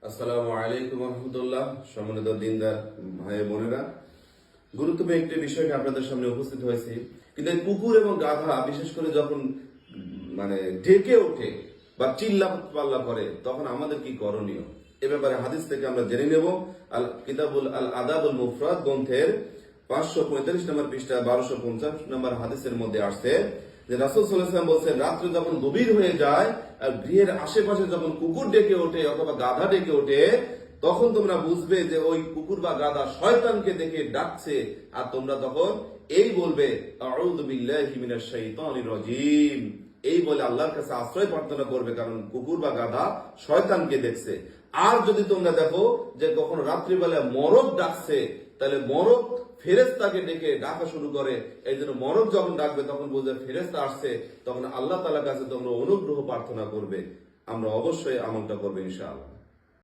আসসালামু আলাইকুম রহমতুল্লাহ। সম্মানিত দিনদার ভাই বোনেরা, গুরুত্বপূর্ণ একটি বিষয়কে আপনাদের সামনে উপস্থিত হয়েছি। কিন্তু এই কুকুর এবং গাধা বিশেষ করে যখন ডেকে ওঠে বা চিল্লা পাল্লা করে, তখন আমাদের কি করণীয় এ ব্যাপারে হাদিস থেকে আমরা জেনে নেব। আল কিতাবুল আল আদাবুল মুফরাদ গ্রন্থের 545 নম্বর পৃষ্ঠা 1250 নম্বর হাদিসের মধ্যে আসছে যে রাসূল সাল্লাল্লাহু আলাইহি ওয়াসাল্লাম বলেছেন, রাত্রে যখন গভীর হয়ে যায় আর গৃহের আশেপাশে যখন কুকুর ডেকে ওঠে অথবা গাধা ডেকে ওঠে, তখন তোমরা বুঝবে যে ওই কুকুর বা গাধা শয়তানকে দেখে ডাকছে। আর তোমরা তখন এই বলবে, আউযু বিল্লাহি মিনাশ শাইতানির রাজীম, এই বলে আল্লাহর কাছে আশ্রয় প্রার্থনা করবে, কারণ কুকুর বা গাধা শয়তানকে দেখছে। আর যদি তোমরা দেখো যে কখনো রাত্রিবেলা মরক ডাকছে, তাহলে মরক ফেরেশতাকে ডেকে ডাকা শুরু করে। এই জন্য মরক যখন ডাকবে তখন বুঝবে ফেরেশতা আসছে, তখন আল্লাহ তাআলার কাছে তোমরা অনুগ্রহ প্রার্থনা করবে। আমরা অবশ্যই আমলটা করবো ইনশাআল্লাহ।